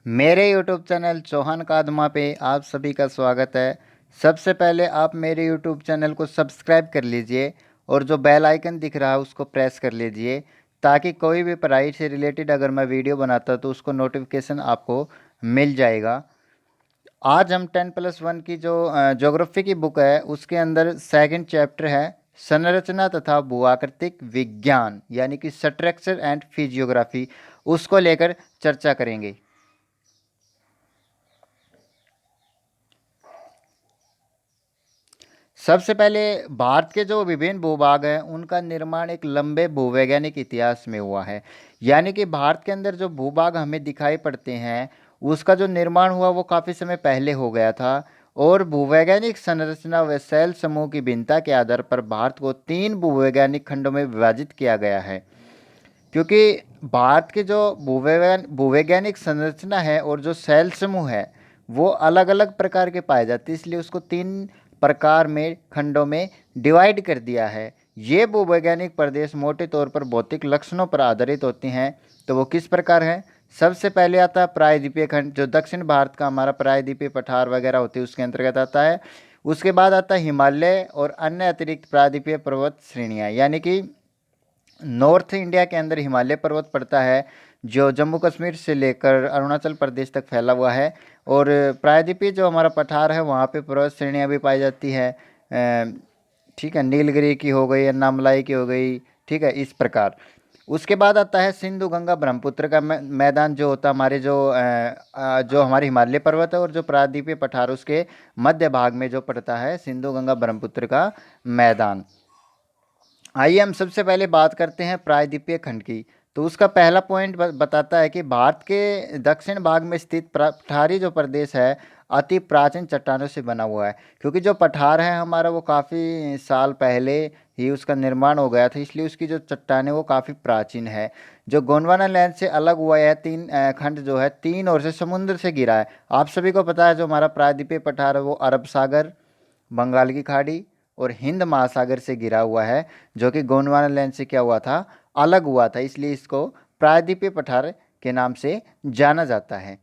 मेरे YouTube channel Chauhan Kadma पे आप सभी का स्वागत है। सबसे पहले आप मेरे YouTube चैनल को सब्सक्राइब कर लीजिए और जो बेल आइकन दिख रहा है उसको प्रेस कर लीजिए, ताकि कोई भी पढ़ाई से रिलेटेड अगर मैं वीडियो बनाता तो उसको नोटिफिकेशन आपको मिल जाएगा। आज हम 10+1 की जो ज्योग्राफी की बुक है उसके अंदर सेकंड चैप्टर है संरचना तथा भूआकृतिक विज्ञान, यानी कि स्ट्रक्चर एंड फिजियोग्राफी, उसको लेकर चर्चा करेंगे। सबसे पहले भारत के जो विभिन्न भूभाग हैं उनका निर्माण एक लंबे भूवैज्ञानिक इतिहास में हुआ है। यानी कि भारत के अंदर जो भूभाग हमें दिखाई पड़ते हैं उसका जो निर्माण हुआ वो काफ़ी समय पहले हो गया था। और भूवैज्ञानिक संरचना व शैल समूह की भिन्नता के आधार पर भारत को 3 भूवैज्ञानिक खंडों में विभाजित किया गया है। क्योंकि भारत के जो भूवैज्ञानिक संरचना है और जो शैल समूह है वो अलग अलग प्रकार के पाए जाते हैं, इसलिए उसको 3 प्रकार में खंडों में डिवाइड कर दिया है। ये भूवैज्ञानिक प्रदेश मोटे तौर पर भौतिक लक्षणों पर आधारित होते हैं। तो वो किस प्रकार हैं? सबसे पहले आता है प्रायद्वीपीय खंड, जो दक्षिण भारत का हमारा प्रायद्वीपीय पठार वगैरह होती है उसके अंतर्गत आता है। उसके बाद आता है हिमालय और अन्य अतिरिक्त प्रायद्वीपीय पर्वत श्रेणियाँ, यानी कि नॉर्थ इंडिया के अंदर हिमालय पर्वत पड़ता है जो जम्मू कश्मीर से लेकर अरुणाचल प्रदेश तक फैला हुआ है। और प्रायद्वीपीय जो हमारा पठार है वहाँ पे पर्वत श्रेणियाँ भी पाई जाती है। ठीक है, नीलगिरी की हो गई, अन्नामलाई की हो गई, ठीक है, इस प्रकार। उसके बाद आता है सिंधु गंगा ब्रह्मपुत्र का मैदान, जो होता है हमारे जो हमारे हिमालय पर्वत है और जो प्रायद्वीपीय पठार उसके मध्य भाग में जो पड़ता है सिंधु गंगा ब्रह्मपुत्र का मैदान। आइए हम सबसे पहले बात करते हैं प्रायद्वीपीय खंड की। तो उसका पहला पॉइंट बताता है कि भारत के दक्षिण भाग में स्थित पठारी जो प्रदेश है अति प्राचीन चट्टानों से बना हुआ है। क्योंकि जो पठार है हमारा वो काफ़ी साल पहले ही उसका निर्माण हो गया था, इसलिए उसकी जो चट्टानें वो काफ़ी प्राचीन है। जो गोंडवाना लैंड से अलग हुआ है खंड जो है तीन ओर से समुद्र से घिरा है। आप सभी को पता है जो हमारा प्रायद्वीपीय पठार है वो अरब सागर, बंगाल की खाड़ी और हिंद महासागर से घिरा हुआ है, जो कि गोंडवाना लैंड से क्या हुआ था, अलग हुआ था, इसलिए इसको प्रायद्वीपीय पठार के नाम से जाना जाता है।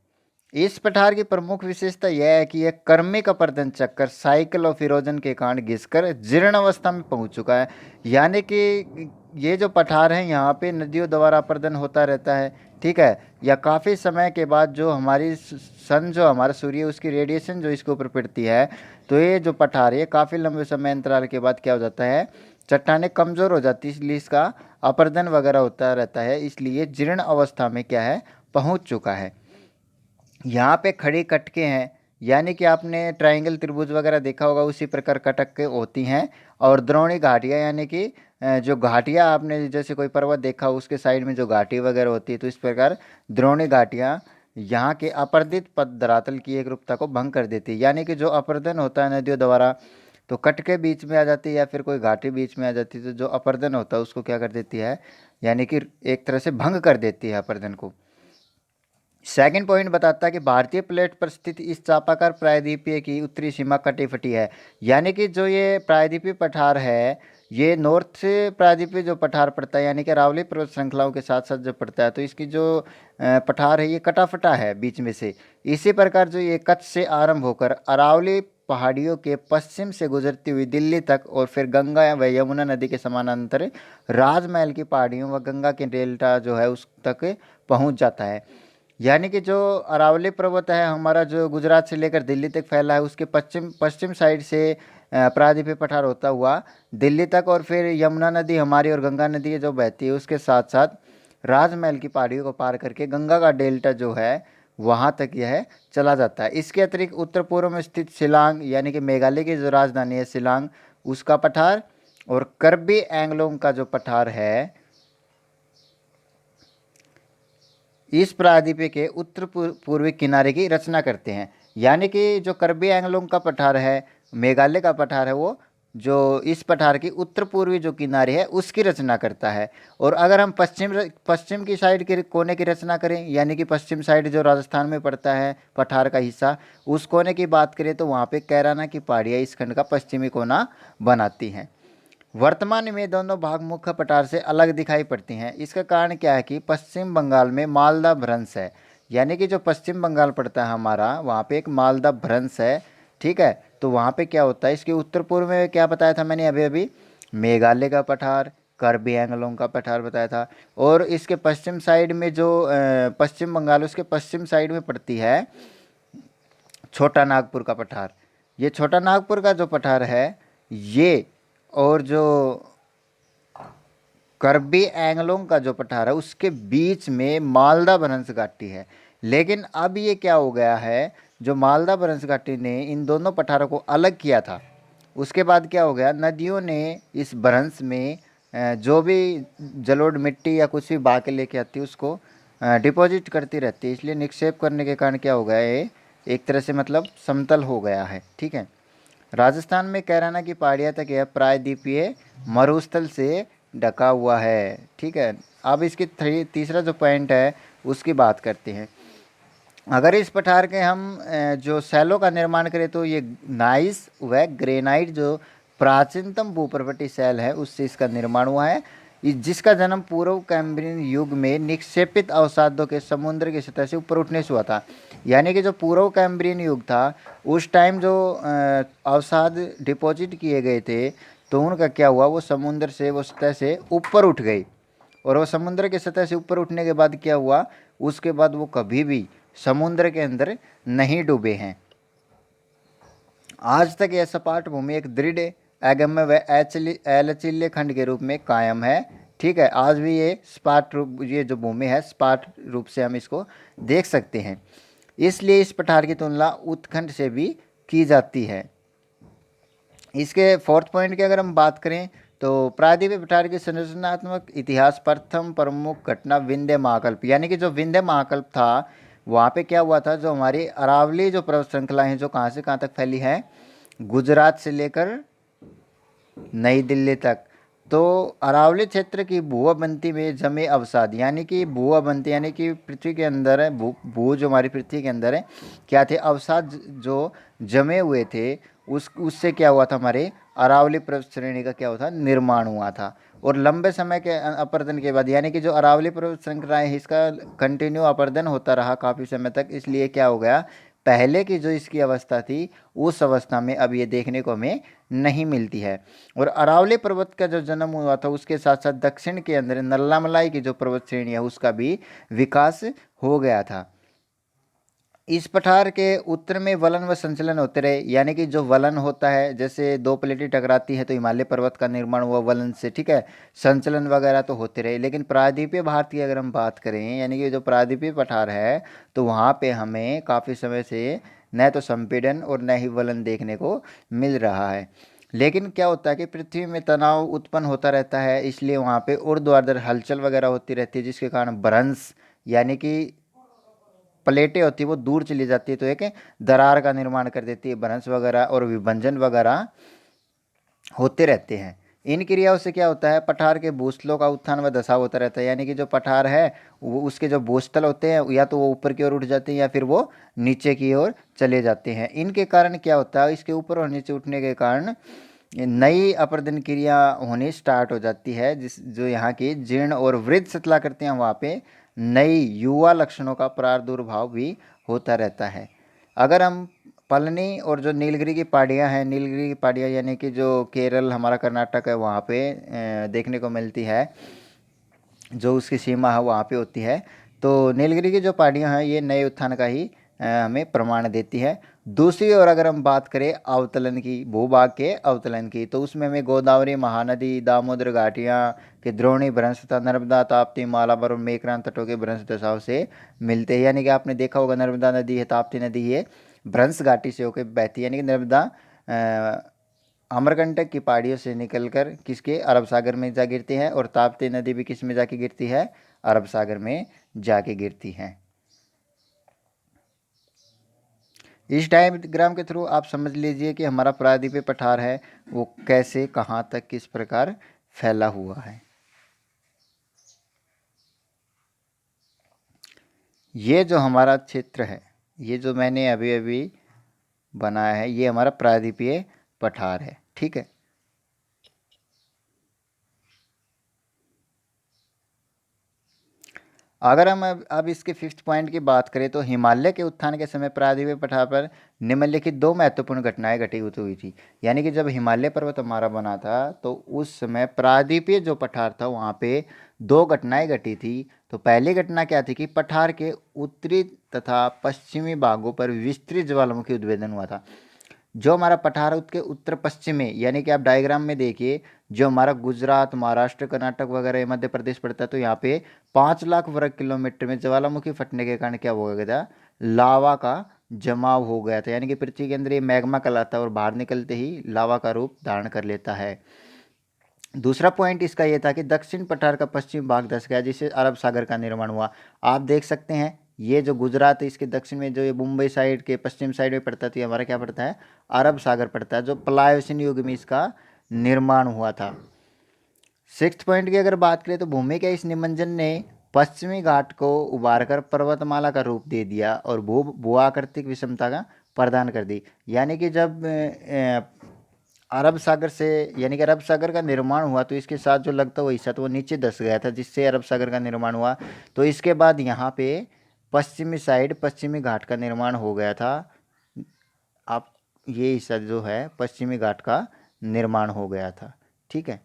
इस पठार की प्रमुख विशेषता यह है कि यह कर्मिक अपर्दन चक्कर साइकिल ऑफ इरोजन के कारण घिसकर जीर्ण अवस्था में पहुंच चुका है। यानी कि ये जो पठार है यहाँ पे नदियों द्वारा अपर्दन होता रहता है, ठीक है, या काफ़ी समय के बाद जो हमारी सन, जो हमारा सूर्य, उसकी रेडिएशन जो इसके ऊपर पड़ती है, तो ये जो पठार है काफ़ी लंबे समय अंतराल के बाद क्या हो जाता है, चट्टानें कमज़ोर हो जाती है, इसलिए इसका अपर्दन वगैरह होता रहता है, इसलिए जीर्ण अवस्था में क्या है, पहुंच चुका है। यहाँ पे खड़ी कटके हैं, यानी कि आपने ट्रायंगल त्रिभुज वगैरह देखा होगा, उसी प्रकार कटके होती हैं। और द्रोणी घाटियाँ, यानी कि जो घाटियाँ आपने जैसे कोई पर्वत देखा उसके साइड में जो घाटी वगैरह होती है, तो इस प्रकार द्रोणी घाटियाँ यहाँ के अपर्दित पद धरातल की एक रूपता को भंग कर देती है। यानी कि जो अपर्दन होता है नदियों द्वारा, तो कटके बीच में आ जाती है या फिर कोई घाटी बीच में आ जाती है, तो जो अपर्दन होता है उसको क्या कर देती है, यानी कि एक तरह से भंग कर देती है अपर्दन को। सेकंड पॉइंट बताता है कि भारतीय प्लेट पर स्थित इस चापाकार प्रायद्वीपीय की उत्तरी सीमा कटी फटी है। यानी कि जो ये प्रायद्वीपीय पठार है, ये नॉर्थ से प्रायद्वीपीय जो पठार पड़ता है, यानी कि अरावली पर्वत श्रृंखलाओं के साथ साथ जो पड़ता है, तो इसकी जो पठार है ये कटा फटा है बीच में से। इसी प्रकार जो ये कच्छ से आरंभ होकर अरावली पहाड़ियों के पश्चिम से गुजरती हुई दिल्ली तक और फिर गंगा व यमुना नदी के समानांतर राजमहल की पहाड़ियों व गंगा के डेल्टा जो है उस तक पहुंच जाता है। यानी कि जो अरावली पर्वत है हमारा, जो गुजरात से लेकर दिल्ली तक फैला है, उसके पश्चिम पश्चिम साइड से प्रायद्वीपीय पठार होता हुआ दिल्ली तक, और फिर यमुना नदी हमारी और गंगा नदी जो बहती है उसके साथ साथ राजमहल की पहाड़ियों को पार करके गंगा का डेल्टा जो है वहाँ तक यह चला जाता है। इसके अतिरिक्त उत्तर पूर्व में स्थित शिलांग, यानी कि मेघालय की जो राजधानी है शिलांग, उसका पठार और कर्बी एंगलोंग का जो पठार है इस प्रायद्वीप के उत्तर पूर्वी किनारे की रचना करते हैं। यानी कि जो कर्बी एंगलोंग का पठार है, मेघालय का पठार है, वो जो इस पठार की उत्तर पूर्वी जो किनारे है उसकी रचना करता है। और अगर हम पश्चिम की साइड के कोने की रचना करें, यानी कि पश्चिम साइड जो राजस्थान में पड़ता है पठार का हिस्सा, उस कोने की बात करें तो वहाँ पे कैराना की पहाड़ियाँ इस खंड का पश्चिमी कोना बनाती हैं। वर्तमान में दोनों भाग मुख्य पठार से अलग दिखाई पड़ती हैं। इसका कारण क्या है कि पश्चिम बंगाल में मालदा भ्रंश है, यानी कि जो पश्चिम बंगाल पड़ता है हमारा, वहाँ पे एक मालदा भ्रंश है, ठीक है। तो वहाँ पे क्या होता है, इसके उत्तर पूर्व में क्या बताया था मैंने अभी अभी, मेघालय का पठार, कार्बी एंगलोंग का पठार बताया था। और इसके पश्चिम साइड में जो पश्चिम बंगाल, उसके पश्चिम साइड में पड़ती है छोटा नागपुर का पठार। ये छोटा नागपुर का जो पठार है ये, और जो कर्बी एंगलोंग का जो पठार है उसके बीच में मालदा बनंस घाटी है। लेकिन अब ये क्या हो गया है, जो मालदा बनंस घाटी ने इन दोनों पठारों को अलग किया था, उसके बाद क्या हो गया, नदियों ने इस भ्रंश में जो भी जलोढ़ मिट्टी या कुछ भी बहा के लेके आती है उसको डिपॉजिट करती रहती है, इसलिए निक्षेप करने के कारण क्या हो गया, ये एक तरह से मतलब समतल हो गया है, ठीक है। राजस्थान में कैराना की पहाड़ियाँ तक यह प्रायद्वीपीय मरुस्थल से ढका हुआ है, ठीक है। अब इसकी तीसरा जो पॉइंट है उसकी बात करते हैं। अगर इस पठार के हम जो शैलों का निर्माण करें तो ये नाइस व ग्रेनाइट जो प्राचीनतम भूपर्वतीय शैल है उससे इसका निर्माण हुआ है, जिसका जन्म पूर्व कैम्ब्रियन युग में निक्षेपित अवसादों के समुद्र की सतह से ऊपर उठने से हुआ था। यानी कि जो पूर्व कैम्ब्रियन युग था उस टाइम जो अवसाद डिपॉजिट किए गए थे तो उनका क्या हुआ, वो समुद्र से, वो सतह से ऊपर उठ गई। और वो समुद्र की सतह से ऊपर उठने के बाद क्या हुआ, उसके बाद वो कभी भी समुद्र के अंदर नहीं डूबे हैं। आज तक यह सपाट भूमि एक दृढ़, अगम्य व अलचीले खंड के रूप में कायम है, ठीक है। आज भी ये सपाट रूप, ये जो भूमि है सपाट रूप से हम इसको देख सकते हैं। इसलिए इस पठार की तुलना उत्खंड से भी की जाती है। इसके फोर्थ पॉइंट की अगर हम बात करें तो प्रायद्वीपीय पठार की संरचनात्मक इतिहास, प्रथम प्रमुख घटना विंध्य महाकल्प, यानी कि जो विंध्य महाकल्प था वहाँ पे क्या हुआ था, जो हमारी अरावली जो पर्वत श्रृंखला है जो कहाँ से कहाँ तक फैली है, गुजरात से लेकर नई दिल्ली तक। तो अरावली क्षेत्र की भूअबंती में जमे अवसाद, यानी कि भूअबंती यानी कि पृथ्वी के अंदर है, भू जो हमारी पृथ्वी के अंदर है क्या थे, अवसाद जो जमे हुए थे, उससे क्या हुआ था, हमारे अरावली पर्वत श्रेणी का क्या हुआ था, निर्माण हुआ था। और लंबे समय के अपर्दन के बाद, यानी कि जो अरावली पर्वत श्रृंखला है इसका कंटिन्यू अपर्दन होता रहा काफ़ी समय तक, इसलिए क्या हो गया, पहले की जो इसकी अवस्था थी उस अवस्था में अब ये देखने को हमें नहीं मिलती है। और अरावली पर्वत का जो जन्म हुआ था उसके साथ साथ दक्षिण के अंदर नल्लामलाई की जो पर्वत श्रेणी है उसका भी विकास हो गया था। इस पठार के उत्तर में वलन व संचलन होते रहे, यानी कि जो वलन होता है, जैसे दो प्लेटें टकराती है तो हिमालय पर्वत का निर्माण हुआ वलन से, ठीक है। संचलन वगैरह तो होते रहे, लेकिन प्रायद्वीपीय भारत की अगर हम बात करें, यानी कि जो प्रायद्वीपीय पठार है तो वहाँ पे हमें काफ़ी समय से न तो संपीड़न और न ही वलन देखने को मिल रहा है। लेकिन क्या होता है कि पृथ्वी में तनाव उत्पन्न होता रहता है, इसलिए वहाँ पे ऊर्ध्वाधर हलचल वगैरह होती रहती है, जिसके कारण भ्रंश यानी कि प्लेटें होती है वो दूर चली जाती है, तो एक दरार का निर्माण कर देती है, भ्रंश वगैरह और विभंजन वगैरह होते रहते हैं। इन क्रियाओं से क्या होता है, पठार के भूस्थलों का उत्थान व धसाव होता रहता है, यानी कि जो पठार है वो उसके जो भूस्थल होते हैं या तो वो ऊपर की ओर उठ जाते हैं या फिर वो नीचे की ओर चले जाते हैं। इनके कारण क्या होता है, इसके ऊपर और नीचे उठने के कारण नई अपर्दन क्रिया होनी स्टार्ट हो जाती है, जिस जो यहाँ की जीर्ण और वृद्ध शतला करते हैं वहाँ पे नई युवा लक्षणों का प्रादुर्भाव भी होता रहता है। अगर हम पलनी और जो नीलगिरी की पहाड़ियाँ हैं, नीलगिरी की पहाड़ियाँ यानी कि जो केरल हमारा कर्नाटक है वहाँ पे देखने को मिलती है, जो उसकी सीमा है वहाँ पे होती है। तो नीलगिरी की जो पहाड़ियाँ हैं ये नए उत्थान का ही हमें प्रमाण देती है। दूसरी ओर अगर हम बात करें अवतलन की, भूभाग के अवतलन की, तो उसमें हमें गोदावरी, महानदी, दामोदर घाटियाँ के द्रोणी भ्रंश तथा नर्मदा, ताप्ती, मालाबार और मेघनाथ तटों के भ्रंश दशाओं से मिलते हैं। यानी कि आपने देखा होगा नर्मदा नदी है, ताप्ती नदी है, भ्रंश घाटी से होकर बहती है, यानी कि नर्मदा अमरकंटक की पहाड़ियों से निकलकर किसके, अरब सागर में जा गिरती है, और ताप्ती नदी भी किस में जाके गिरती है, अरब सागर में जाके गिरती है। इस डायग्राम के थ्रू आप समझ लीजिए कि हमारा प्रायद्वीपीय पठार है वो कैसे, कहाँ तक, किस प्रकार फैला हुआ है। ये जो हमारा क्षेत्र है, ये जो मैंने अभी अभी बनाया है, ये हमारा प्रायद्वीपीय पठार है, ठीक है। अगर हम अब इसके फिफ्थ पॉइंट की बात करें तो हिमालय के उत्थान के समय प्रायद्वीपीय पठार पर निम्नलिखित दो महत्वपूर्ण घटनाएं घटित हुई थी। यानी कि जब हिमालय पर्वत हमारा बना था तो उस समय प्रायद्वीपीय जो पठार था वहाँ पे दो घटनाएं घटी थी। तो पहली घटना क्या थी कि पठार के उत्तरी तथा पश्चिमी भागों पर विस्तृत ज्वालामुखी उद्भेदन हुआ था। जो हमारा पठार है उसके उत्तर पश्चिम में, यानी कि आप डायग्राम में देखिए, जो हमारा गुजरात, महाराष्ट्र, कर्नाटक वगैरह, मध्य प्रदेश पड़ता है, तो यहाँ पे 5 लाख वर्ग किलोमीटर में ज्वालामुखी फटने के कारण क्या हो गया था, लावा का जमाव हो गया था। यानी कि पृथ्वी के अंदर ये मैग्मा कहलाता है और बाहर निकलते ही लावा का रूप धारण कर लेता है। दूसरा पॉइंट इसका ये था कि दक्षिण पठार का पश्चिम भाग धंस गया, जिससे अरब सागर का निर्माण हुआ। आप देख सकते हैं ये जो गुजरात है इसके दक्षिण में, जो ये मुंबई साइड के पश्चिम साइड में पड़ता है, तो ये हमारा क्या पड़ता है, अरब सागर पड़ता है, जो प्लायोसिन युग में इसका निर्माण हुआ था। सिक्स्थ पॉइंट की अगर बात करें तो भूमि के इस निमज्जन ने पश्चिमी घाट को उबारकर पर्वतमाला का रूप दे दिया और भू-आकृतिक विषमता का प्रदान कर दी। यानी कि जब अरब सागर से, यानी कि अरब सागर का निर्माण हुआ तो इसके साथ जो लगता हुआ हिस्सा तो वो नीचे धंस गया था, जिससे अरब सागर का निर्माण हुआ। तो इसके बाद यहाँ पे पश्चिमी साइड पश्चिमी घाट का निर्माण हो गया था। आप ये हिस्सा जो है पश्चिमी घाट का निर्माण हो गया था। ठीक है,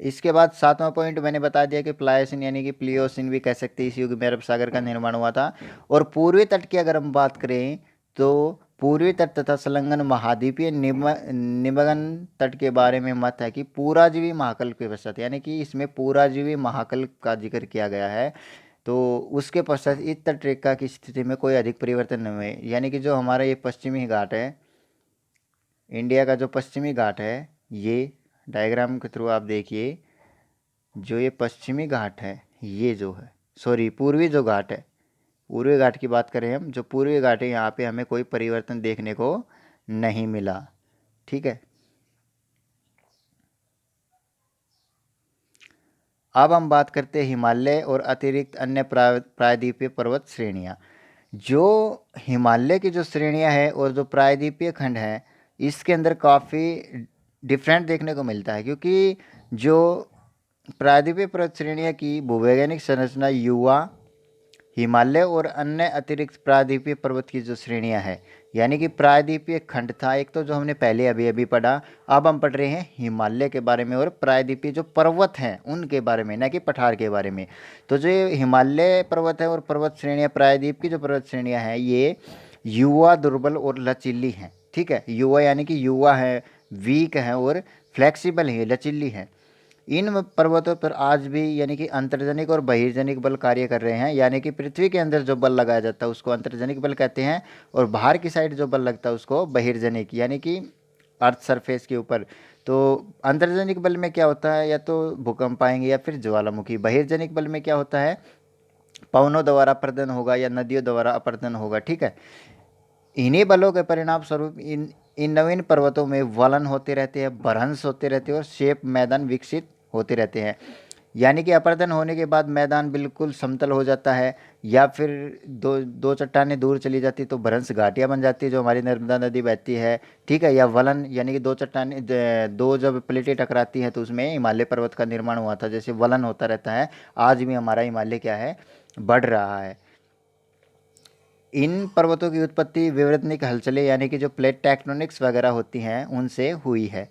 इसके बाद सातवां पॉइंट मैंने बता दिया कि प्लायोसिन यानी कि प्लियोसिन भी कह सकते हैं, इस युग में अरब सागर का निर्माण हुआ था। और पूर्वी तट की अगर हम बात करें तो पूर्वी तट तथा संलग्न महाद्वीपीय निमग्न तट के बारे में मत है कि पूराजीवी महाकल्प के पश्चात, यानी कि इसमें पूराजीवी महाकल्प का जिक्र किया गया है। तो उसके पश्चात इस तट रेखा की स्थिति में कोई अधिक परिवर्तन नहीं हुए। यानी कि जो हमारा ये पश्चिमी घाट है, इंडिया का जो पश्चिमी घाट है, ये डायग्राम के थ्रू आप देखिए, जो ये पश्चिमी घाट है, ये जो है, सॉरी पूर्वी जो घाट है, पूर्वी घाट की बात करें हम, जो पूर्वी घाट है यहाँ पे हमें कोई परिवर्तन देखने को नहीं मिला। ठीक है, अब हम बात करते हैं हिमालय और अतिरिक्त अन्य प्रायद्वीपीय पर्वत श्रेणियाँ। जो हिमालय की जो श्रेणियाँ हैं और जो प्रायद्वीपीय खंड है, इसके अंदर काफ़ी डिफरेंट देखने को मिलता है, क्योंकि जो प्रायद्वीपीय पर्वत श्रेणियाँ की भूवैज्ञानिक संरचना युवा, हिमालय और अन्य अतिरिक्त प्रायद्वीपीय पर्वत की जो श्रेणियां हैं, यानी कि प्रायद्वीपीय खंड था एक, तो जो हमने पहले अभी अभी पढ़ा, अब हम पढ़ रहे हैं हिमालय के बारे में और प्रायद्वीपीय जो पर्वत हैं उनके बारे में, न कि पठार के बारे में। तो जो हिमालय पर्वत है और पर्वत श्रेणियाँ, प्रायद्वीप की जो पर्वत श्रेणियाँ हैं, ये युवा, दुर्बल और लचीली हैं। ठीक है, युवा यानी कि युवा है, वीक है और फ्लेक्सिबल है, लचीली है। इन पर्वतों पर आज भी यानी कि अंतर्जनिक और बहिर्जनिक बल कार्य कर रहे हैं। यानी कि पृथ्वी के अंदर जो बल लगाया जाता है उसको अंतर्जनिक बल कहते हैं, और बाहर की साइड जो बल लगता है उसको बहिर्जनिक, यानी कि अर्थ सरफेस के ऊपर। तो अंतर्जनिक बल में क्या होता है, या तो भूकंप आएंगे या फिर ज्वालामुखी। बहिर्जनिक बल में क्या होता है, पवनों द्वारा अपर्दन होगा या नदियों द्वारा अपर्दन होगा। ठीक है, इन्हीं बलों के परिणाम स्वरूप इन इन नवीन पर्वतों में वलन होते रहते हैं, भ्रंश होते रहते हैं और शेप मैदान विकसित होते रहते हैं। यानी कि अपर्दन होने के बाद मैदान बिल्कुल समतल हो जाता है, या फिर दो दो चट्टानें दूर चली जाती तो भ्रंश घाटियाँ बन जाती है, जो हमारी नर्मदा नदी बहती है। ठीक है, या वलन यानी कि दो चट्टानें, दो जब प्लेटें टकराती हैं तो उसमें हिमालय पर्वत का निर्माण हुआ था, जैसे वलन होता रहता है। आज भी हमारा हिमालय क्या है, बढ़ रहा है। इन पर्वतों की उत्पत्ति विवर्तनिक हलचलें यानी कि जो प्लेट टेक्टोनिक्स वगैरह होती हैं उनसे हुई है।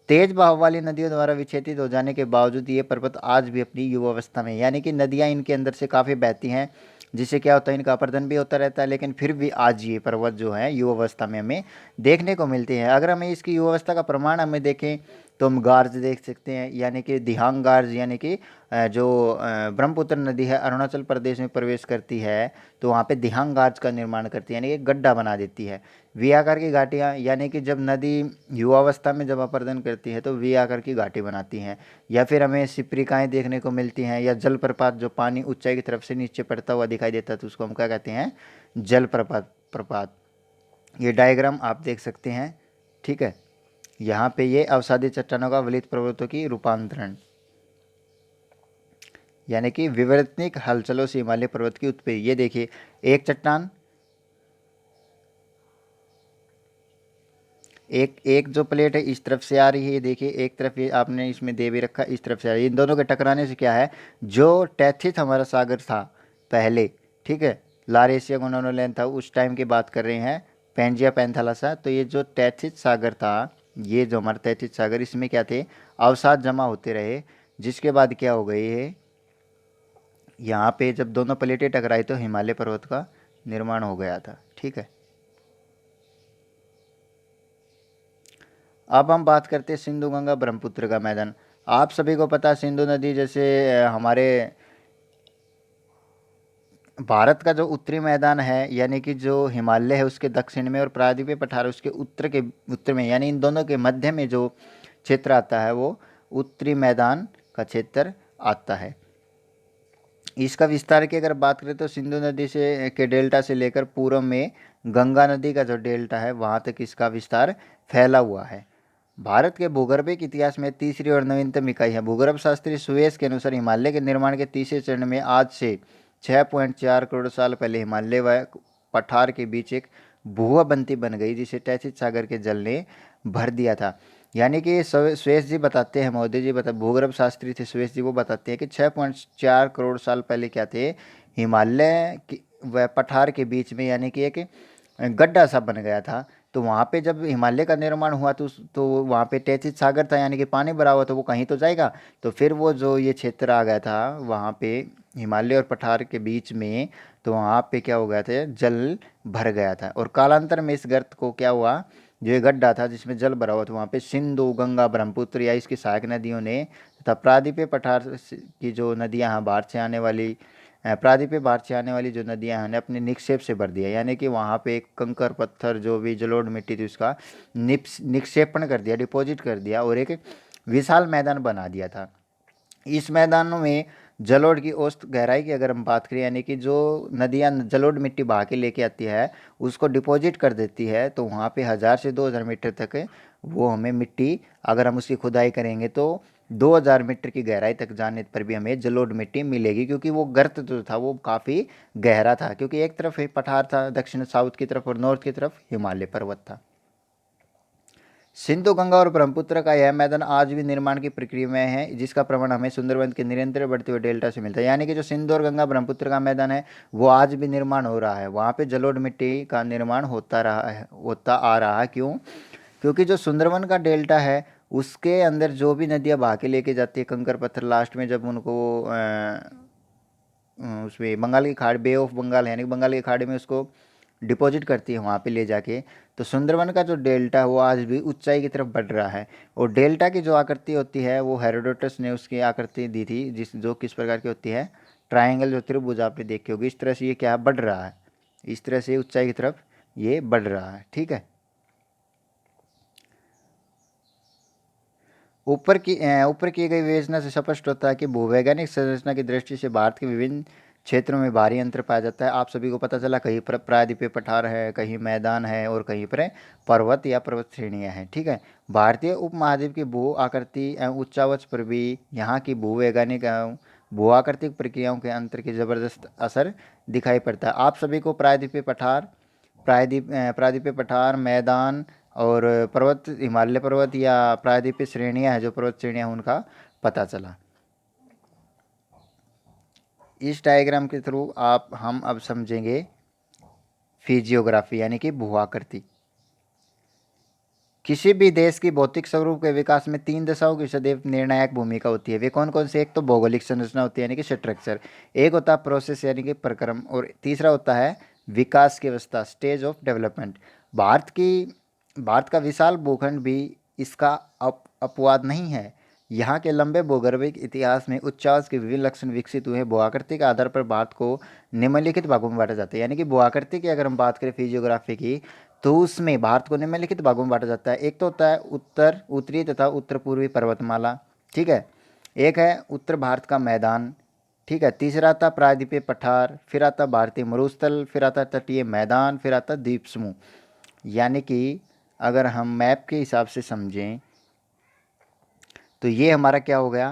तेज बहाव वाली नदियों द्वारा विक्षेपित हो जाने के बावजूद ये पर्वत आज भी अपनी युवावस्था में, यानी कि नदियाँ इनके अंदर से काफ़ी बहती हैं, जिससे क्या होता है, इनका अपर्दन भी होता रहता है, लेकिन फिर भी आज ये पर्वत जो है युवावस्था में हमें देखने को मिलते हैं। अगर हमें इसकी युवावस्था का प्रमाण हमें देखें तो हम गार्ज देख सकते हैं, यानी कि दिहांग गार्ज, यानी कि जो ब्रह्मपुत्र नदी है अरुणाचल प्रदेश में प्रवेश करती है, तो वहाँ पे दिहांग गार्ज का निर्माण करती है, यानी कि गड्ढा बना देती है। वी आकार की घाटियाँ, यानी कि जब नदी युवावस्था में जब अपर्दन करती है तो वी आकार की घाटी बनाती हैं। या फिर हमें सिप्रिकाएँ देखने को मिलती हैं, या जलप्रपात, जो पानी ऊंचाई की तरफ से नीचे पड़ता हुआ दिखाई देता है तो उसको हम क्या कहते हैं, जलप्रपात। ये डायग्राम आप देख सकते हैं। ठीक है, यहाँ पे ये अवसादी चट्टानों का वलित पर्वतों की रूपांतरण, यानी कि विवर्तनिक हलचलों से हिमालय पर्वत की उत्पत्ति। ये देखिए, एक चट्टान, एक एक जो प्लेट है इस तरफ से आ रही है, ये देखिए एक तरफ ये आपने इसमें दे भी रखा, इस तरफ से आ रही है। इन दोनों के टकराने से क्या है, जो टैथिस हमारा सागर था पहले, ठीक है, लारेशिया गोनोनोलैन था, उस टाइम की बात कर रहे हैं, पेंजिया पैंथालासा। तो ये जो टैथिस सागर था, ये जो हमारा टैथिस सागर, इसमें क्या थे, अवसाद जमा होते रहे, जिसके बाद क्या हो गई है, यहाँ पे जब दोनों प्लेटें टकराई तो हिमालय पर्वत का निर्माण हो गया था, ठीक है। अब हम बात करते हैं सिंधु गंगा ब्रह्मपुत्र का मैदान। आप सभी को पता है सिंधु नदी जैसे हमारे भारत का जो उत्तरी मैदान है, यानी कि जो हिमालय है उसके दक्षिण में और प्रायद्वीपीय पठार उसके उत्तर में, यानी इन दोनों के मध्य में जो क्षेत्र आता है वो उत्तरी मैदान का क्षेत्र आता है। इसका विस्तार की अगर बात करें तो सिंधु नदी से के डेल्टा से लेकर पूर्व में गंगा नदी का जो डेल्टा है वहाँ तक इसका विस्तार फैला हुआ है। भारत के भूगर्भिक इतिहास में तीसरी और नवीनतम इकाई है। भूगर्भ शास्त्री सुएज के अनुसार हिमालय के निर्माण के तीसरे चरण में आज से 6.4 करोड़ साल पहले हिमालय व पठार के बीच एक भूअबंती बन गई, जिसे टैथिस सागर के जल ने भर दिया था। यानी कि सुएज जी बताते हैं, मोदी जी बता, भूगर्भ शास्त्री थे सुएज जी, वो बताते हैं कि 6.4 करोड़ साल पहले क्या थे, हिमालय व पठार के बीच में, यानी कि एक गड्ढा सा बन गया था। तो वहाँ पे जब हिमालय का निर्माण हुआ तो वहाँ पे टैथिस सागर था, यानी कि पानी भरा हुआ, तो वो कहीं तो जाएगा। तो फिर वो जो ये क्षेत्र आ गया था वहाँ पे हिमालय और पठार के बीच में, तो वहाँ पे क्या हो गया था, जल भर गया था। और कालांतर में इस गर्त को क्या हुआ, जो ये गड्ढा था जिसमें जल भरा हुआ था, वहाँ पे सिंधु गंगा ब्रह्मपुत्र या इसकी सहायक नदियों ने तथा प्रायद्वीपीय पठार की जो नदियाँ हैं बाहर से आने वाली, प्रायद्वीपीय बाहर से आने वाली जो नदियाँ हैं अपने निक्षेप से भर दिया। यानी कि वहाँ पे एक कंकर पत्थर जो भी जलोढ़ मिट्टी थी उसका निक्षेपण कर दिया, डिपॉजिट कर दिया और एक विशाल मैदान बना दिया था। इस मैदानों में जलोढ़ की औसत गहराई की अगर हम बात करें, यानी कि जो नदियाँ जलोढ़ मिट्टी बहा के लेके आती है उसको डिपॉजिट कर देती है, तो वहाँ पे 1000 से 2000 मीटर तक वो हमें मिट्टी, अगर हम उसकी खुदाई करेंगे तो 2000 मीटर की गहराई तक जाने पर भी हमें जलोढ़ मिट्टी मिलेगी, क्योंकि वो गर्त जो था वो काफ़ी गहरा था, क्योंकि एक तरफ पठार था दक्षिण साउथ की तरफ और नॉर्थ की तरफ हिमालय पर्वत था। सिंधु गंगा और ब्रह्मपुत्र का यह मैदान आज भी निर्माण की प्रक्रिया में है, जिसका प्रमाण हमें सुंदरबन के निरंतर बढ़ते हुए डेल्टा से मिलता है। यानी कि जो सिंधु और गंगा ब्रह्मपुत्र का मैदान है वो आज भी निर्माण हो रहा है, वहाँ पे जलोढ़ मिट्टी का निर्माण होता रहा है, होता आ रहा है। क्यों? क्योंकि जो सुंदरबन का डेल्टा है उसके अंदर जो भी नदियाँ बहा के लेके जाती है कंकर पत्थर, लास्ट में जब उनको उसमें बंगाल की खाड़ी, बे ऑफ बंगाल है, यानी कि बंगाल की खाड़ी में उसको डिपॉजिट करती है वहाँ पे ले जाके, तो सुंदरबन का जो डेल्टा है वो आज भी ऊंचाई की तरफ बढ़ रहा है। और डेल्टा की जो आकृति होती है वो हेरोडोटस ने उसकी आकृति दी थी, जिस जो किस प्रकार की होती है, ट्राइंगल जो त्रिभुज आपने देखी होगी, इस तरह से ये क्या है, बढ़ रहा है, इस तरह से ऊंचाई की तरफ ये बढ़ रहा है, ठीक है। ऊपर की गई विवेचना से स्पष्ट होता है कि भूवैज्ञानिक संरचना की दृष्टि से भारत के विभिन्न क्षेत्रों में भारी अंतर पाया जाता है। आप सभी को पता चला कहीं पर प्रायद्वीपीय पठार है, कहीं मैदान है और कहीं पर पर्वत या पर्वत श्रेणियां हैं, ठीक है। भारतीय उपमहाद्वीप की भू आकृति एवं उच्चावच पर भी यहाँ की भूवैज्ञानिक एवं भू आकृतिक प्रक्रियाओं के अंतर की जबरदस्त असर दिखाई पड़ता है। आप सभी को प्रायद्वीपीय पठार, प्रायद्वीपीय पठार, मैदान और पर्वत, हिमालय पर्वत या प्रायद्वीपीय श्रेणियां हैं, जो पर्वत श्रेणियां हैं उनका पता चला। इस डायग्राम के थ्रू आप हम अब समझेंगे फिजियोग्राफी, यानी कि भूआकृति। किसी भी देश की भौतिक स्वरूप के विकास में 3 दशाओं की सदैव निर्णायक भूमिका होती है। वे कौन कौन से? एक तो भौगोलिक संरचना होती है, यानी कि स्ट्रक्चर, एक होता है प्रोसेस यानी कि प्रक्रम, और तीसरा होता है विकास की अवस्था, स्टेज ऑफ डेवलपमेंट। भारत का विशाल भूखंड भी इसका अपवाद नहीं है। यहाँ के लंबे भूगर्भिक इतिहास में उच्चावच के विभिन्न लक्षण विकसित हुए हैं। भूआकृति के आधार पर भारत को निम्नलिखित भागों में बांटा जाता है। यानी कि भूआकृति की अगर हम बात करें फिजियोग्राफी की, तो उसमें भारत को निम्नलिखित भागों में बांटा जाता है। एक तो होता है उत्तरी तथा उत्तर पूर्वी पर्वतमाला, ठीक है। एक है उत्तर भारत का मैदान, ठीक है। तीसरा आता प्रायद्वीपीय पठार, फिर आता भारतीय मरुस्थल, फिर आता तटीय मैदान, फिर आता द्वीप समूह। यानी कि अगर हम मैप के हिसाब से समझें तो ये हमारा क्या हो गया,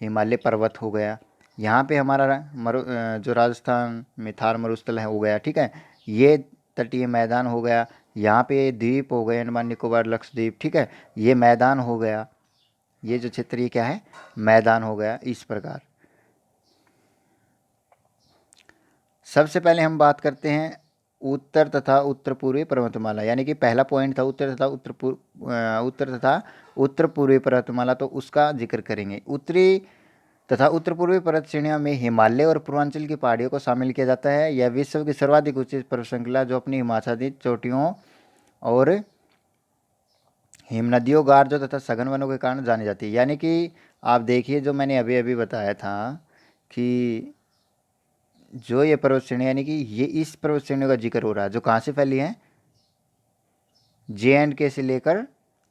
हिमालय पर्वत हो गया। यहाँ पे हमारा जो राजस्थान में थार मरुस्थल है हो गया, ठीक है। ये तटीय मैदान हो गया, यहाँ पे द्वीप हो गए, अंडमान निकोबार लक्षद्वीप, ठीक है, ये मैदान हो गया, ये जो क्षेत्र ये क्या है, मैदान हो गया। इस प्रकार सबसे पहले हम बात करते हैं उत्तर तथा उत्तर पूर्वी पर्वतमाला, यानी कि पहला पॉइंट था उत्तर तथा उत्तर तथा उत्तर पूर्वी पर्वतमाला, तो उसका जिक्र करेंगे। उत्तरी तथा उत्तर पूर्वी पर्वत श्रेणियों में हिमालय और पूर्वांचल की पहाड़ियों को शामिल किया जाता है। यह विश्व की सर्वाधिक ऊंची पर्वत श्रृंखला जो अपनी हिमाच्छादित चोटियों और हिमनदियों, गार्जों तथा सघन वनों के कारण जानी जाती है। यानी कि आप देखिए, जो मैंने अभी अभी बताया था कि जो ये पर्वत श्रेणी, यानी कि ये इस पर्वत श्रेणियों का जिक्र हो रहा है जो कहाँ से फैली है, JNK से लेकर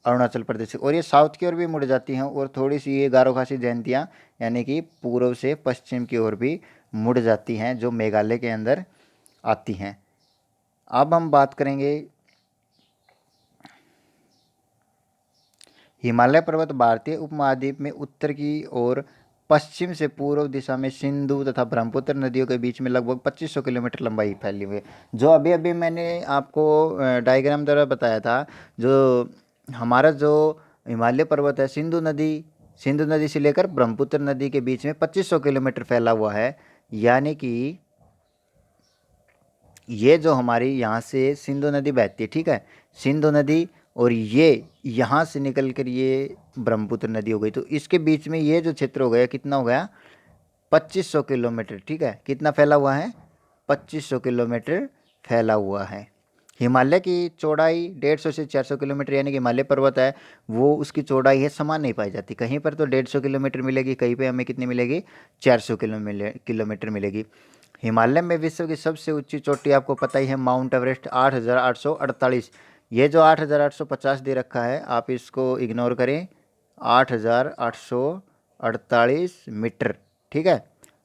अरुणाचल प्रदेश, और ये साउथ की ओर भी मुड़ जाती हैं, और थोड़ी सी ये गारो खासी जयंतियाँ यानी कि पूर्व से पश्चिम की ओर भी मुड़ जाती हैं, जो मेघालय के अंदर आती हैं। अब हम बात करेंगे हिमालय पर्वत भारतीय उपमहाद्वीप में उत्तर की ओर पश्चिम से पूर्व दिशा में सिंधु तथा ब्रह्मपुत्र नदियों के बीच में लगभग 2500 किलोमीटर लंबाई फैली हुई है। जो अभी अभी मैंने आपको डायग्राम द्वारा बताया था, जो हमारा जो हिमालय पर्वत है, सिंधु नदी से लेकर ब्रह्मपुत्र नदी के बीच में 2500 किलोमीटर फैला हुआ है। यानी कि ये जो हमारी यहाँ से सिंधु नदी बहती है, ठीक है, सिंधु नदी, और ये यहाँ से निकल कर ये ब्रह्मपुत्र नदी हो गई, तो इसके बीच में ये जो क्षेत्र हो गया, कितना हो गया, 2500 किलोमीटर, ठीक है, कितना फैला हुआ है, 2500 किलोमीटर फैला हुआ है। हिमालय की चौड़ाई 150 से 400 किलोमीटर, यानी कि हिमालय पर्वत है वो, उसकी चौड़ाई है समान नहीं पाई जाती, कहीं पर तो 150 किलोमीटर मिलेगी, कहीं पे हमें कितनी मिलेगी, 400 किलोमीटर मिलेगी। हिमालय में विश्व की सबसे ऊंची चोटी आपको पता ही है, माउंट एवरेस्ट 8848। ये जो 8850 दे रखा है, आप इसको इग्नोर करें, 8848 मीटर, ठीक है,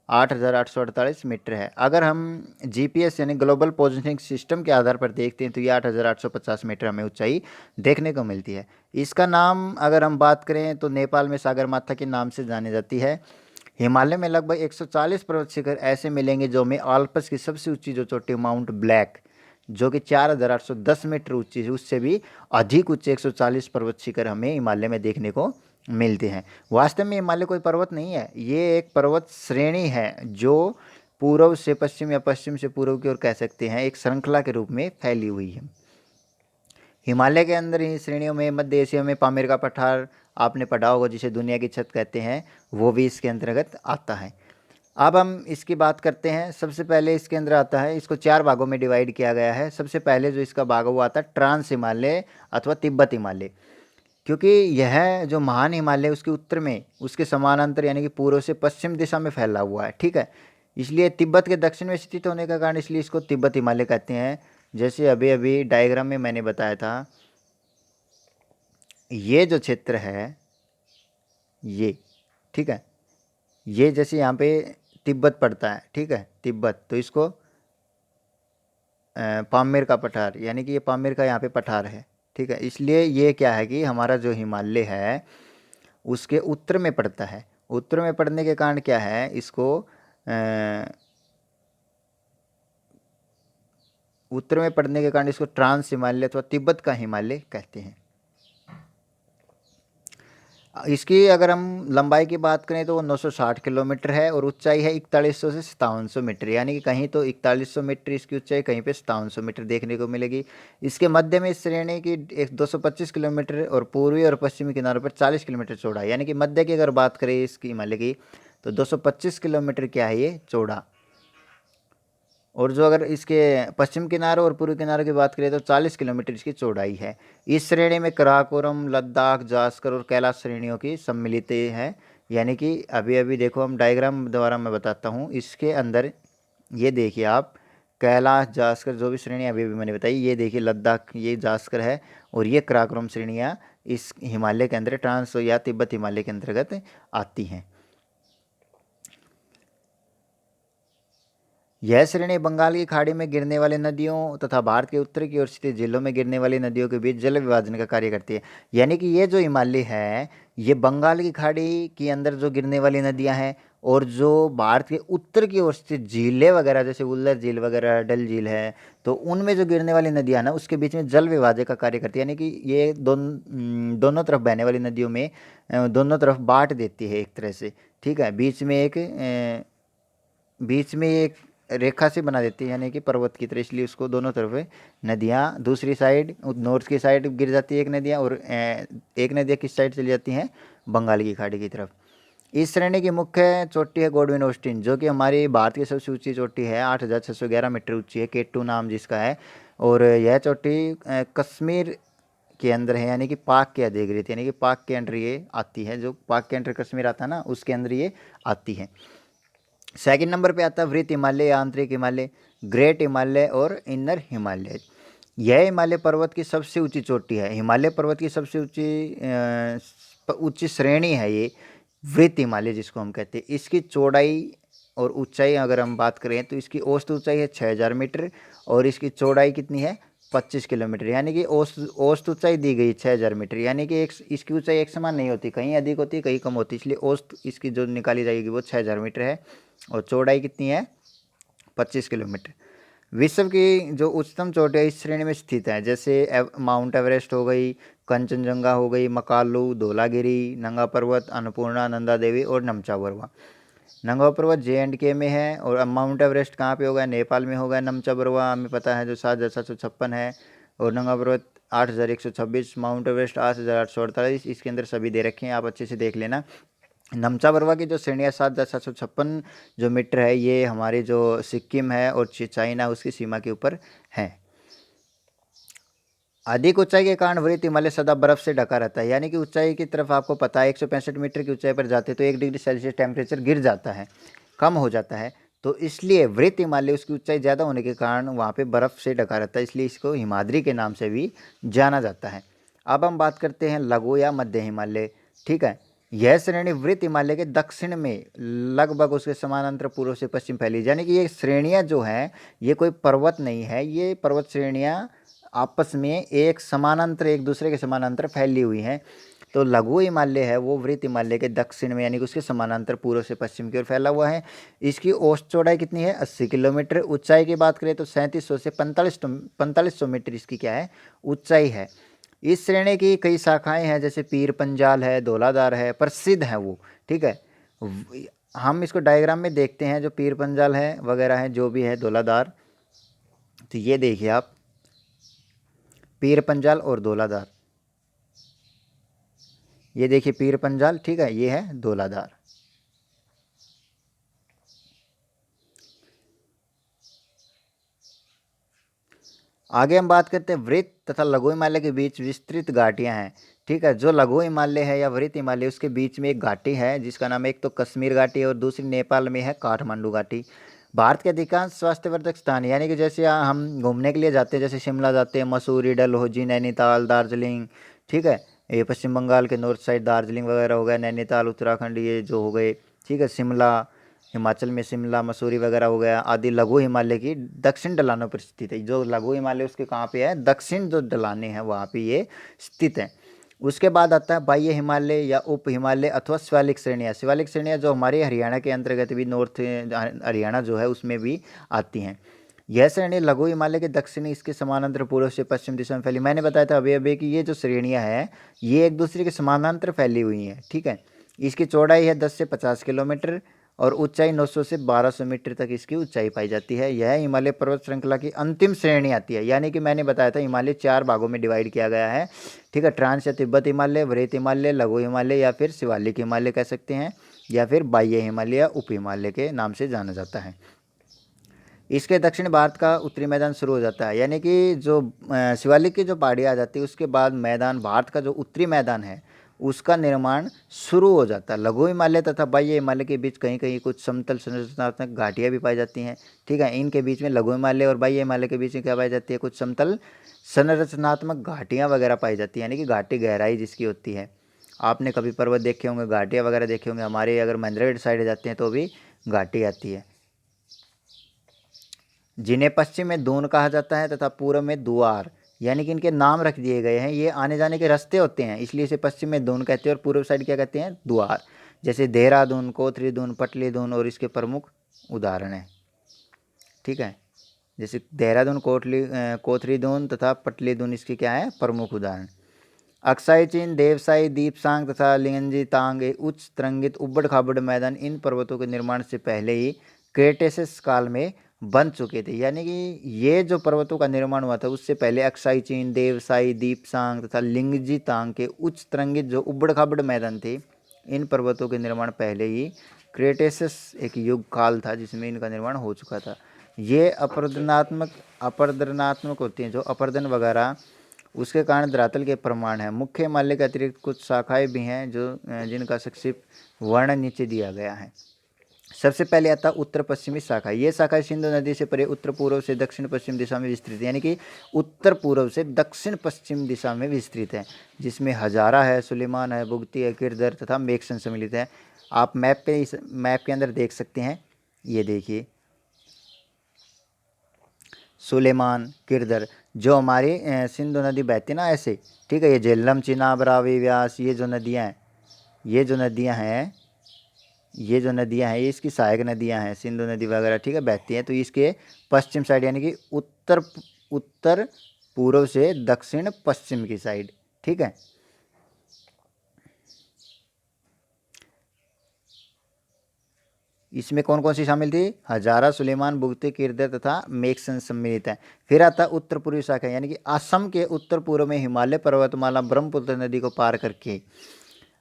8848 मीटर है। अगर हम GPS यानी ग्लोबल पोजिशनिंग सिस्टम के आधार पर देखते हैं तो ये 8850 मीटर हमें ऊंचाई देखने को मिलती है। इसका नाम अगर हम बात करें तो नेपाल में सागरमाथा के नाम से जानी जाती है। हिमालय में लगभग 140 पर्वत शिखर ऐसे मिलेंगे जो हमें आल्प्स की सबसे ऊंची जो चोटी माउंट ब्लैक, जो कि 4810 मीटर ऊंची है, उससे भी अधिक ऊंचे 140 पर्वत शिखर हमें हिमालय में देखने को मिलते हैं। वास्तव में हिमालय कोई पर्वत नहीं है, ये एक पर्वत श्रेणी है जो पूर्व से पश्चिम या पश्चिम से पूर्व की ओर कह सकते हैं, एक श्रृंखला के रूप में फैली हुई है। हिमालय के अंदर ही श्रेणियों में मध्य एशिया में पामीर का पठार आपने पढ़ा होगा, जिसे दुनिया की छत कहते हैं, वो भी इसके अंतर्गत आता है। अब हम इसकी बात करते हैं। सबसे पहले इसके अंदर आता है, इसको 4 भागों में डिवाइड किया गया है। सबसे पहले जो इसका भाग हुआ आता है ट्रांस हिमालय अथवा तिब्बत हिमालय, क्योंकि यह जो महान हिमालय उसके उत्तर में उसके समानांतर यानी कि पूर्व से पश्चिम दिशा में फैला हुआ है, ठीक है, इसलिए तिब्बत के दक्षिण में स्थित होने का कारण इसलिए इसको तिब्बत हिमालय कहते हैं। जैसे अभी अभी डायग्राम में मैंने बताया था, ये जो क्षेत्र है ये, ठीक है, ये जैसे यहाँ पे तिब्बत पड़ता है, ठीक है, तिब्बत, तो इसको पामीर का पठार, यानी कि ये पामीर का यहाँ पे पठार है, ठीक है, इसलिए ये क्या है कि हमारा जो हिमालय है उसके उत्तर में पड़ता है। उत्तर में पड़ने के कारण क्या है, इसको उत्तर में पड़ने के कारण इसको ट्रांस हिमालय अथवा तिब्बत का हिमालय कहते हैं। इसकी अगर हम लंबाई की बात करें तो वो 960 किलोमीटर है और ऊंचाई है 4100 से 5700 मीटर, यानी कि कहीं तो 4100 मीटर इसकी ऊंचाई, कहीं पे 5700 मीटर देखने को मिलेगी। इसके मध्य में इस श्रेणी की 225 किलोमीटर और पूर्वी और पश्चिमी किनारों पर 40 किलोमीटर चौड़ा, यानी कि मध्य की अगर बात करें इसकी हिमालय की तो 225 किलोमीटर क्या है ये चौड़ा, और जो अगर इसके पश्चिम किनारों और पूर्वी किनारों की बात करें तो 40 किलोमीटर इसकी चौड़ाई है। इस श्रेणी में कराकोरम, लद्दाख, जास्कर और कैलाश श्रेणियों की सम्मिलित है। यानी कि अभी अभी देखो, हम डायग्राम द्वारा मैं बताता हूँ, इसके अंदर ये देखिए आप, कैलाश, जास्कर जो भी श्रेणी अभी अभी मैंने बताई, ये देखिए लद्दाख, ये जास्कर है, और ये कराकोरम श्रेणियाँ इस हिमालय के अंदर ट्रांस या तिब्बत हिमालय के अंतर्गत आती हैं। यह श्रेणी बंगाल की खाड़ी में गिरने वाली नदियों तथा भारत के उत्तर की ओर स्थित जिलों में गिरने वाली नदियों के बीच जल विभाजन का कार्य करती है। यानी कि ये जो हिमालय है ये बंगाल की खाड़ी के अंदर जो गिरने वाली नदियां हैं और जो भारत के उत्तर की ओर स्थित झीलें वगैरह जैसे उल्लर झील वगैरह, डल झील है, तो उनमें जो गिरने वाली नदियाँ ना उसके बीच में जल विभाजक का कार्य करती है, यानी कि ये दोनों तरफ बहने वाली नदियों में दोनों तरफ बांट देती है एक तरह से। ठीक है, बीच में एक रेखा से बना देती है, यानी कि पर्वत की तरह, इसलिए उसको दोनों तरफ नदियाँ, दूसरी साइड नॉर्थ की साइड गिर जाती है एक नदियाँ, और एक नदियाँ किस साइड चली जाती हैं, बंगाल की खाड़ी की तरफ। इस श्रेणी की मुख्य चोटी है गॉडविन ऑस्टिन, जो कि हमारी भारत की सबसे ऊंची चोटी है, 8,611 मीटर ऊंची है, केटू नाम जिसका है। और यह चोटी कश्मीर के अंदर है, यानी कि पाक के अधिकृत, यानी कि पाक के अंडर ये आती है, जो पाक के अंडर कश्मीर आता है ना उसके अंदर ये आती है। सेकंड नंबर पे आता है वृत्त हिमालय या आंतरिक हिमालय, ग्रेट हिमालय और इनर हिमालय। यह हिमालय पर्वत की सबसे ऊंची चोटी है, हिमालय पर्वत की सबसे ऊंची श्रेणी है ये वृत्त हिमालय जिसको हम कहते हैं। इसकी चौड़ाई और ऊंचाई अगर हम बात करें तो इसकी औसत ऊंचाई है 6,000 मीटर, और इसकी चौड़ाई कितनी है, 25 किलोमीटर, यानी कि औसत ऊंचाई दी गई 6,000 मीटर, यानी कि इसकी ऊंचाई एक समान नहीं होती, कहीं अधिक होती है कहीं कम होती है, इसलिए औसत इसकी जो निकाली जाएगी वो 6,000 मीटर है, और चौड़ाई कितनी है, 25 किलोमीटर। विश्व की जो उच्चतम चोटियाँ इस श्रेणी में स्थित हैं, जैसे माउंट एवरेस्ट हो गई, कंचनजंगा हो गई, मकालू, धौलागिरी, नंगा पर्वत, अन्नपूर्णा, नंदा देवी और नमचा बरवा। नंगा पर्वत J&K में है, और माउंट एवरेस्ट कहाँ पे होगा, नेपाल में होगा। नमचा बरवा हमें पता है जो 7,756 है, और नंगा पर्वत 8,126, माउंट एवरेस्ट 8,848, इसके अंदर सभी दे रखे हैं, आप अच्छे से देख लेना। नमचा बरवा की जो श्रेणी है 7,756 जो मीटर है, ये हमारे जो सिक्किम है और चाइना उसकी सीमा के ऊपर है। अधिक ऊंचाई के कारण वृत्त हिमालय सदा बर्फ से ढका रहता है, यानी कि ऊंचाई की तरफ आपको पता है 165 मीटर की ऊंचाई पर जाते तो 1 डिग्री सेल्सियस टेम्परेचर गिर जाता है, कम हो जाता है, तो इसलिए वृत्त हिमालय उसकी ऊंचाई ज़्यादा होने के कारण वहाँ पे बर्फ़ से ढका रहता है, इसलिए इसको हिमाद्री के नाम से भी जाना जाता है। अब हम बात करते हैं लघु या मध्य हिमालय। ठीक है, यह श्रेणी वृत्त हिमालय के दक्षिण में लगभग उसके समानांतर पूर्व से पश्चिम फैली, यानी कि ये श्रेणियाँ जो हैं ये कोई पर्वत नहीं है, ये पर्वत श्रेणियाँ आपस में एक दूसरे के समानांतर फैली हुई हैं। तो लघु हिमालय है वो वृत्त हिमालय के दक्षिण में, यानी कि उसके समानांतर पूर्व से पश्चिम की ओर फैला हुआ है। इसकी औसत चौड़ाई कितनी है, 80 किलोमीटर। ऊंचाई की बात करें तो 3700 से 4500 मीटर इसकी क्या है, ऊंचाई है। इस श्रेणी की कई शाखाएं हैं, जैसे पीर पंजाल है, धौलाधार है, प्रसिद्ध है वो। ठीक है, हम इसको डायग्राम में देखते हैं, जो पीर पंजाल है वगैरह है जो भी है, धौलाधार, तो ये देखिए आप, पीर पंजाल और धौलाधार, ये देखिए पीर पंजाल, ठीक है, ये है धौलाधार। आगे हम बात करते हैं वृत्त तथा लघु हिमालय के बीच विस्तृत घाटियां हैं। ठीक है, जो लघु हिमालय है या वृत्त हिमालय उसके बीच में एक घाटी है जिसका नाम एक तो कश्मीर घाटी है और दूसरी नेपाल में है काठमांडू घाटी। भारत के अधिकांश स्वास्थ्यवर्धक स्थान, यानी कि जैसे हम घूमने के लिए जाते हैं, जैसे शिमला जाते हैं, मसूरी, डलहौजी, नैनीताल, दार्जिलिंग, ठीक है, ये पश्चिम बंगाल के नॉर्थ साइड दार्जिलिंग वगैरह हो गया, नैनीताल उत्तराखंड ये जो हो गए, ठीक है, शिमला हिमाचल में शिमला मसूरी वगैरह हो गया आदि लघु हिमालय की दक्षिण ढलानों पर स्थित है। जो लघु हिमालय उसके कहाँ पे है, दक्षिण जो ढलाने हैं वहाँ पे ये स्थित है। उसके बाद आता है बाह्य हिमालय या उप हिमालय अथवा शिवालिक श्रेणियाँ। शिवालिक श्रेणियाँ जो हमारे हरियाणा के अंतर्गत भी, नॉर्थ हरियाणा जो है उसमें भी आती हैं। यह श्रेणी लघु हिमालय के दक्षिणी इसके समानांतर पूर्व से पश्चिम दिशा में फैली। मैंने बताया था अभी अभी कि ये जो श्रेणियाँ हैं ये एक दूसरे के समानांतर फैली हुई हैं। ठीक है, इसकी चौड़ाई है 10 से 50 किलोमीटर और ऊंचाई 900 से 1200 मीटर तक इसकी ऊंचाई पाई जाती है। यह हिमालय पर्वत श्रृंखला की अंतिम श्रेणी आती है, यानी कि मैंने बताया था हिमालय 4 भागों में डिवाइड किया गया है। ठीक है, ट्रांस या तिब्बत हिमालय, वृत्त हिमालय, लघु हिमालय या फिर शिवालिक हिमालय कह सकते हैं, या फिर बाह्य हिमालय या उप हिमालय के नाम से जाना जाता है। इसके दक्षिण भारत का उत्तरी मैदान शुरू हो जाता है, यानी कि जो शिवालिक की जो पहाड़ी आ जाती है उसके बाद मैदान, भारत का जो उत्तरी मैदान है उसका निर्माण शुरू हो जाता है। लघु हिमालय तथा बाह्य हिमालय के बीच कहीं कहीं कुछ समतल संरचनात्मक घाटियाँ भी पाई जाती हैं। ठीक है, इनके बीच में लघु हिमालय और बाह्य हिमालय के बीच में क्या पाई जाती है, कुछ समतल संरचनात्मक घाटियाँ वगैरह पाई जाती हैं, यानी कि घाटी गहराई जिसकी होती है। आपने कभी पर्वत देखे होंगे, घाटियाँ वगैरह देखे होंगे, हमारे अगर महेंद्रगढ़ साइड जाते हैं तो भी घाटी आती है, जिन्हें पश्चिम में दून कहा जाता है तथा पूर्व में दुआर, यानी कि इनके नाम रख दिए गए हैं, ये आने जाने के रास्ते होते हैं इसलिए इसे पश्चिम में दून कहते हैं और पूर्व साइड क्या कहते हैं, दुआर। जैसे देहरादून, कोथरीदून, पटलीदून और इसके प्रमुख उदाहरण हैं। ठीक है, जैसे देहरादून, कोथरीदून तथा पटलीदून इसके क्या है, प्रमुख उदाहरण। अक्साई चीन, देवसाई, दीपसांग तथा लिंगजी तांग एक उच्च तरंगित उबड़ खाबड़ मैदान इन पर्वतों के निर्माण से पहले ही क्रेटेसिस काल में बन चुके थे। यानी कि ये जो पर्वतों का निर्माण हुआ था उससे पहले अक्साई चीन, देवसाई, दीपसांग तथा लिंगजी तांग के उच्च तरंगित जो उबड़ खाबड़ मैदान थे, इन पर्वतों के निर्माण पहले ही क्रेटेसिस एक युग काल था जिसमें इनका निर्माण हो चुका था। ये अपरदनात्मक होते हैं, जो अपरदन वगैरह, उसके कारण धरातल के प्रमाण हैं। मुख्य हिमालय के अतिरिक्त कुछ शाखाएं भी हैं जो जिनका संक्षिप्त वर्णन नीचे दिया गया है। सबसे पहले आता उत्तर पश्चिमी शाखा। ये शाखा सिंधु नदी से परे उत्तर पूर्व से दक्षिण पश्चिम दिशा में विस्तृत है, यानी कि उत्तर पूर्व से दक्षिण पश्चिम दिशा में विस्तृत है, जिसमें हजारा है, सुलेमान है, बुगती है, किरदर तथा मेक्सन सम्मिलित है। आप मैप के अंदर देख सकते हैं, ये देखिए सुलेमान, किरदर, जो हमारी सिंधु नदी बहती ना ऐसे, ठीक है, ये झेलम, चिनाब, रावी, व्यास, ये जो नदियाँ हैं, ये जो नदियाँ हैं ये इसकी सहायक नदियाँ हैं, सिंधु नदी वगैरह, ठीक है, बहती हैं। तो इसके पश्चिम साइड यानी कि उत्तर पूर्व से दक्षिण पश्चिम की साइड, ठीक है। इसमें कौन कौन सी शामिल थी, हजारा, सुलेमान, बुगती, किरदर तथा मेक्सन सम्मिलित है। फिर आता उत्तर पूर्वी शाखा, यानी कि असम के उत्तर पूर्व में हिमालय पर्वतमाला ब्रह्मपुत्र नदी को पार करके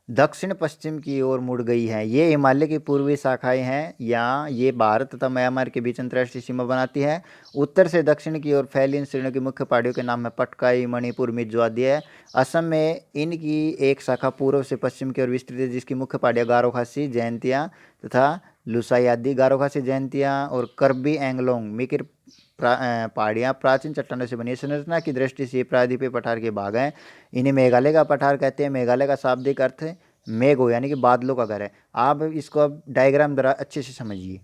दक्षिण पश्चिम की ओर मुड़ गई है। ये हिमालय की पूर्वी शाखाएं हैं, या ये भारत तथा म्यांमार के बीच अंतर्राष्ट्रीय सीमा बनाती है। उत्तर से दक्षिण की ओर फैली इन श्रेणियों की मुख्य पहाड़ियों के नाम है पटकाई, मणिपुर, मिजो आदि है। असम में इनकी एक शाखा पूर्व से पश्चिम की ओर विस्तृत है, जिसकी मुख्य पहाड़ियाँ गारो खासी, जयंतिया तथा लुसाई आदि। गारो खासी, जयंतिया और कर्बी एंगलोंग मिकिर पहाड़ियाँ प्राचीन चट्टानों से बनी, संरचना की दृष्टि से प्रायद्वीपीय पठार के भाग हैं। इन्हें मेघालय का पठार कहते हैं। मेघालय का शाब्दिक अर्थ मेघ हो, यानी कि बादलों का घर है। आप इसको अब डायग्राम द्वारा अच्छे से समझिए।